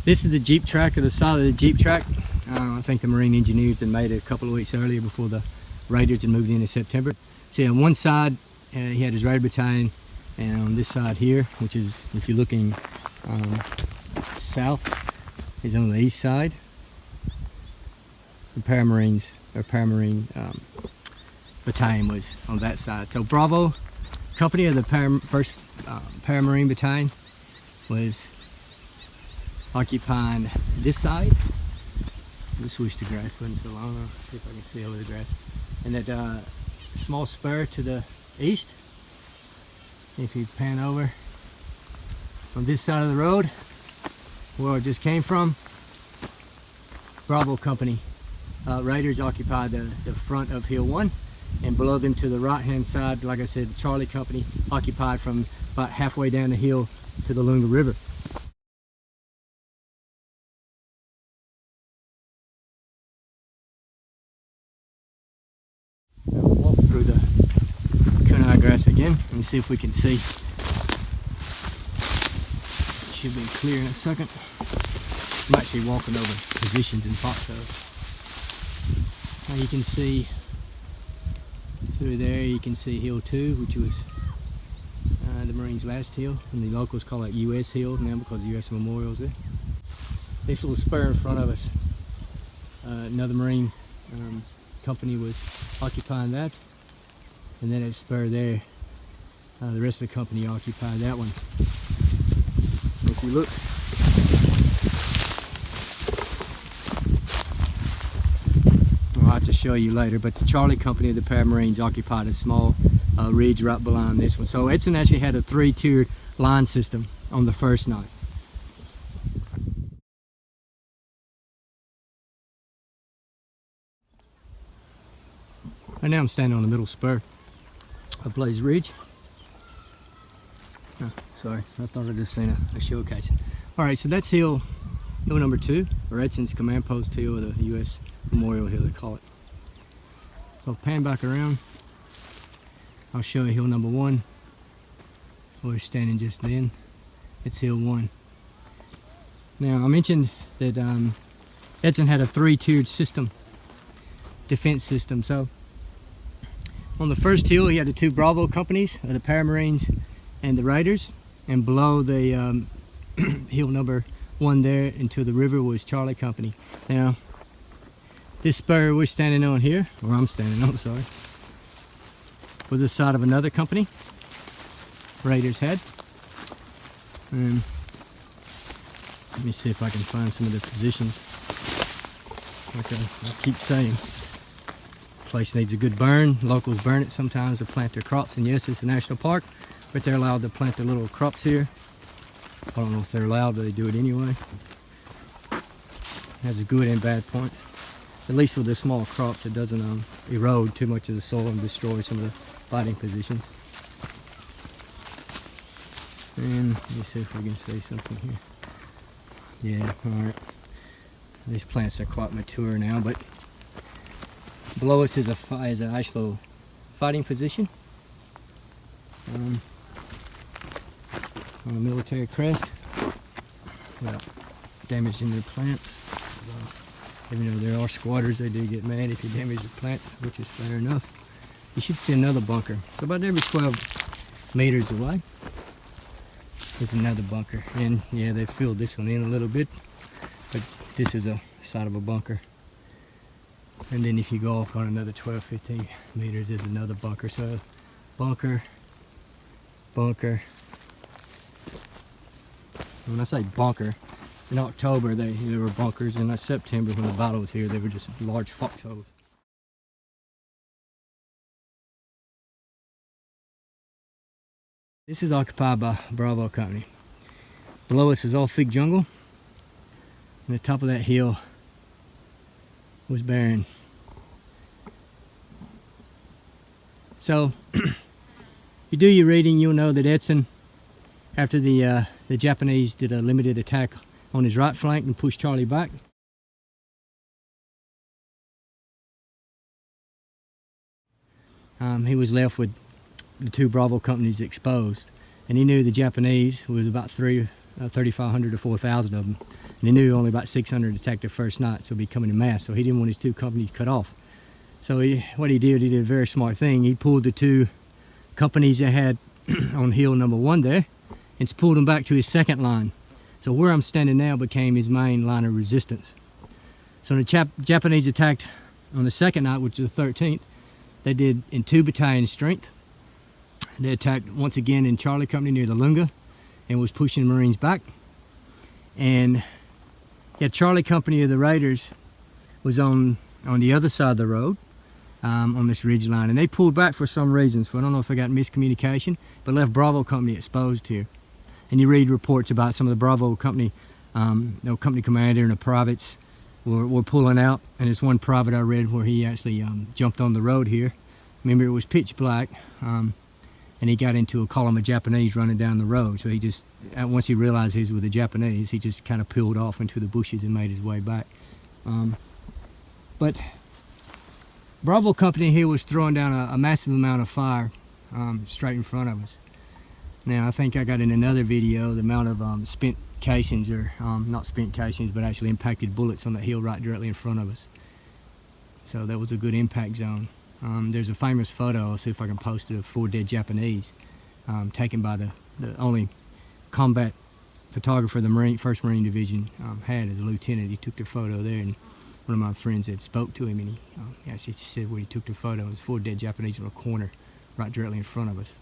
This is the Jeep track, or the side of the Jeep track. I think the Marine engineers had made it a couple of weeks earlier before the Raiders had moved in September. See, on one side he had his Raider battalion, and on this side here, which is, if you're looking south, is on the east side, the Paramarines, or Paramarine battalion was on that side. So Bravo company of the first Paramarine battalion was occupying this side. Just wish the grass wasn't so long. I'll see if I can see over the grass. And that small spur to the east, if you pan over on this side of the road where it just came from, Bravo company Raiders occupied the front of Hill 1, and below them to the right hand side, like I said, Charlie company occupied from about halfway down the hill to the Lunga River. We'll walk through the kunai grass again and see if we can see. It should be clear in a second. I'm actually walking over positions in foxholes. Now you can see through there, you can see Hill 2, which was the Marines' last hill, and the locals call it US Hill now because the US Memorial's there. This little spur in front of us, another Marine company was occupying that, and then that spur there, the rest of the company occupied that one. If you look, I'll have to show you later, but the Charlie company of the Paramarines occupied a small ridge right behind this one. So Edson actually had a 3-tiered line system on the first night. Right now I'm standing on the middle spur of Blaze Ridge. Oh, sorry, I thought I'd just seen a showcase. Alright, so that's hill number 2, or Edson's command post hill, or the US Memorial Hill they call it. So pan back around, I'll show you hill number 1. We're standing just then. It's hill 1. Now I mentioned that Edson had a 3-tiered system, defense system. So on the first hill he had the 2 Bravo companies, the Paramarines and the Raiders, and below the hill number 1 there into the river was Charlie company. Now this spur we're standing on here, or I'm standing on, sorry, was the side of another company Raiders had. And let me see if I can find some of the positions. Like I keep saying, place needs a good burn. Locals burn it sometimes to plant their crops, and yes, it's a national park, but they're allowed to plant their little crops here. I don't know if they're allowed, but they do it anyway. It has a good and bad point. At least with the small crops, it doesn't erode too much of the soil and destroy some of the fighting positions. And let me see if we can see something here. Yeah, alright. These plants are quite mature now, but below us is an actual fighting position on a military crest without damaging their plants. Even though there are squatters, they do get mad if you damage the plant, which is fair enough. You should see another bunker. So about every 12 meters away is another bunker. And yeah, they filled this one in a little bit, but this is a side of a bunker. And then if you go off on another 12-15 meters, there's another bunker. So bunker, bunker. When I say bunker, in October there were bunkers, and in September when the battle was here, they were just large foxholes. This is occupied by Bravo company. Below us is all fig jungle, and the top of that hill was barren. So you do your reading, you'll know that Edson, after the Japanese did a limited attack on his right flank and pushed Charlie back, he was left with the 2 Bravo companies exposed, and he knew the Japanese was about 3,500 to 4,000 of them, And he knew only about 600 attacked the first night, so he'd be coming in mass. So he didn't want his two companies cut off. So what he did a very smart thing. He pulled the two companies that had on hill number 1 there and pulled them back to his second line. So where I'm standing now became his main line of resistance. So when the Japanese attacked on the second night, which was the 13th, they did in 2 battalion strength. They attacked once again in Charlie Company near the Lunga and was pushing the Marines back. And yeah, Charlie Company of the Raiders was on the other side of the road, on this ridge line, and they pulled back for some reasons. I don't know if they got miscommunication, but left Bravo Company exposed here. And you read reports about some of the Bravo Company, company commander and the privates were pulling out, and there's one private I read where he actually jumped on the road here. Remember, it was pitch black, and he got into a column of Japanese running down the road. So he just, once he realized he was with the Japanese, he just kind of peeled off into the bushes and made his way back. But Bravo Company here was throwing down a massive amount of fire straight in front of us. Now, I think I got in another video the amount of spent casings, or not spent casings, but actually impacted bullets on that hill right directly in front of us. So that was a good impact zone. There's a famous photo, I'll see if I can post it, of 4 dead Japanese, taken by the only combat photographer the 1st Marine Division had as a lieutenant. He took the photo there, and one of my friends had spoke to him, and he actually said when he took the photo, it was 4 dead Japanese on a corner right directly in front of us.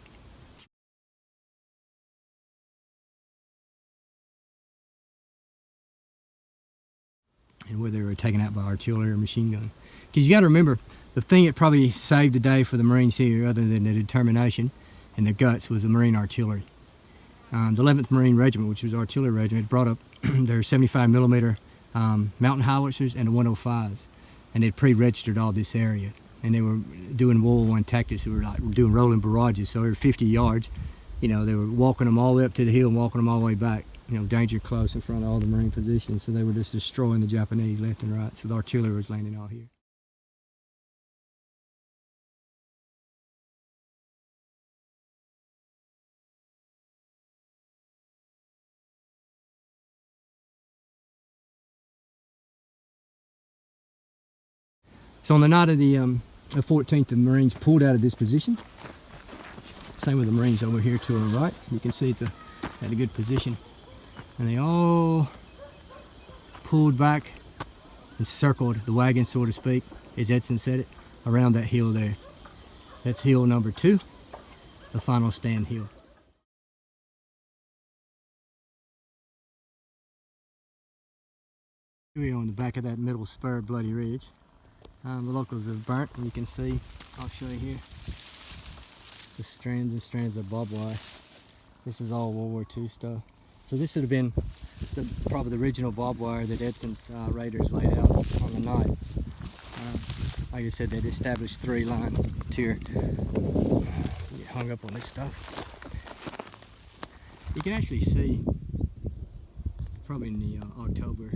And where they were taken out by artillery or machine gun. Because you got to remember, the thing that probably saved the day for the Marines here, other than the determination and the guts, was the Marine artillery. The 11th Marine Regiment, which was artillery regiment, brought up their 75mm mountain howitzers and the 105s, and they'd pre-registered all this area. And they were doing World War I tactics. They were like doing rolling barrages, so every 50 yards, you know, they were walking them all the way up to the hill and walking them all the way back. You know, danger close in front of all the Marine positions, so they were just destroying the Japanese left and right. So the artillery was landing all here. So on the night of the 14th, the Marines pulled out of this position. Same with the Marines over here to our right. You can see it's at a good position. And they all pulled back and circled the wagon, so to speak, as Edson said it, around that hill there. That's hill number 2, the final stand hill. Here we are on the back of that middle spur, Bloody Ridge. The locals have burnt, and you can see, I'll show you here, the strands and strands of barbed wire. This is all World War II stuff. So this would have been probably the original barbed wire that Edson's Raiders laid out on the night. Like I said, they'd established 3-line tier. Get hung up on this stuff. You can actually see, probably in the October,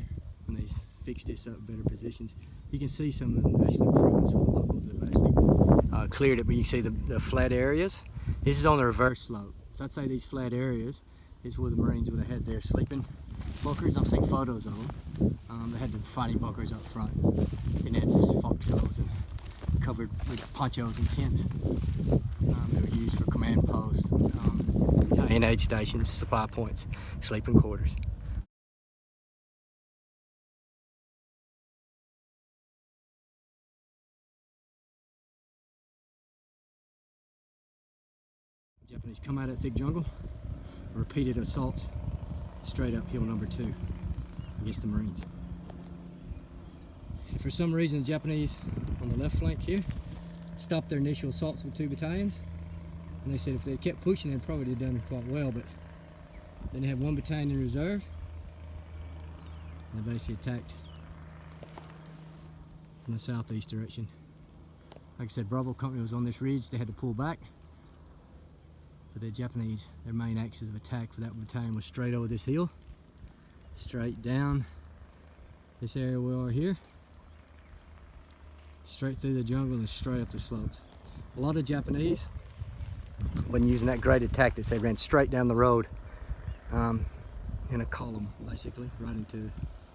when they fixed this up better positions, you can see some of the actual improvements with the locals that have actually cleared it. But you can see the flat areas. This is on the reverse slope. So I'd say these flat areas is where the Marines would have had their sleeping bunkers. I've seen photos of them. They had the fighting bunkers up front, and they had just foxholes and covered with ponchos and tents. They were used for command posts, and aid stations, supply points, sleeping quarters. The Japanese come out of that thick jungle, repeated assaults straight up hill number 2 against the Marines. And for some reason, the Japanese on the left flank here stopped their initial assaults with 2 battalions, and they said if they kept pushing, they'd probably have done quite well. But then they had 1 battalion in reserve, and they basically attacked from the southeast direction. Like I said, Bravo Company was on this ridge. They had to pull back. But the Japanese, their main axis of attack for that battalion was straight over this hill, straight down this area we are here, straight through the jungle and straight up the slopes. A lot of Japanese, when using that graded tactics, they ran straight down the road in a column, basically, right into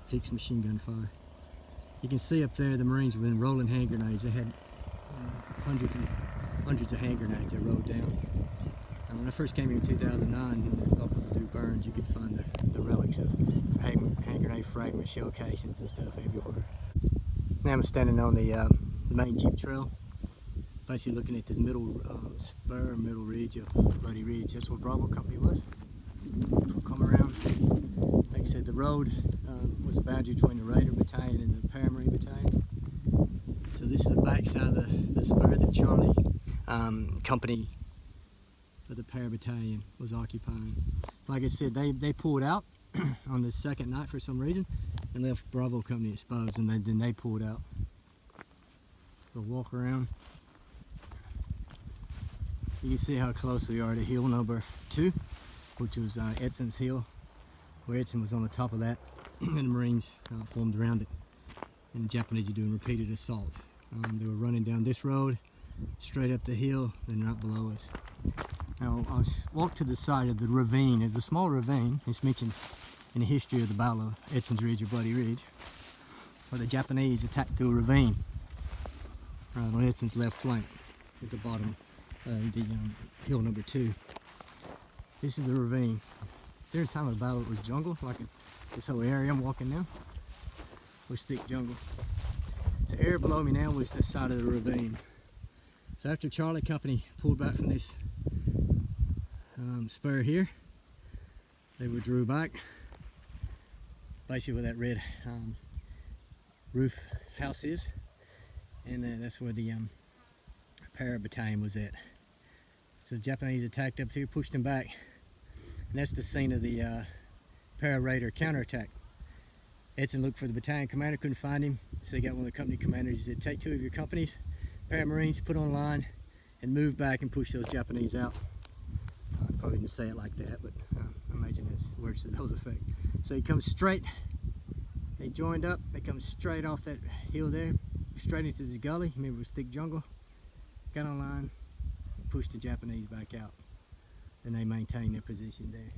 fixed machine gun fire. You can see up there the Marines have been rolling hand grenades. They had hundreds of hand grenades that rolled down. And when I first came here in 2009, in the locals would do burns, you could find the relics of hand grenade fragments, shell casings and stuff everywhere. Now I'm standing on the main Jeep trail, basically looking at the middle spur, middle ridge of Bloody Ridge. That's where Bravo Company was. We'll come around. Like I said, the road was a boundary between the Raider Battalion and the Paramarine Battalion. So this is the back side of the spur that Charlie Company of the Para Battalion was occupying. Like I said, they pulled out on the second night for some reason and left Bravo Company exposed, and then they pulled out. We'll walk around. You can see how close we are to hill number 2, which was Edson's hill, where Edson was on the top of that and the Marines formed around it, and the Japanese are doing repeated assaults. They were running down this road straight up the hill, then right below us. Now I'll walk to the side of the ravine. There's a small ravine. It's mentioned in the history of the Battle of Edson's Ridge or Bloody Ridge, where the Japanese attacked through a ravine on Edson's left flank at the bottom of the hill number 2. This is the ravine. During the time of the battle it was jungle, like this whole area I'm walking now was thick jungle. The area below me now was the side of the ravine. So after Charlie Company pulled back from this spur here, they withdrew back, basically where that red roof house is, and that's where the Para Battalion was at. So the Japanese attacked up here, pushed them back, and that's the scene of the Para Raider counterattack. Edson looked for the battalion commander, couldn't find him, so he got one of the company commanders. He said, take 2 of your companies, Para Marines, put on line, and move back and push those Japanese out. I probably didn't say it like that, but I imagine that's where it's those effect. So he comes straight, they joined up, they come straight off that hill there, straight into this gully. Remember, it was thick jungle. Got on line, pushed the Japanese back out. Then they maintained their position there.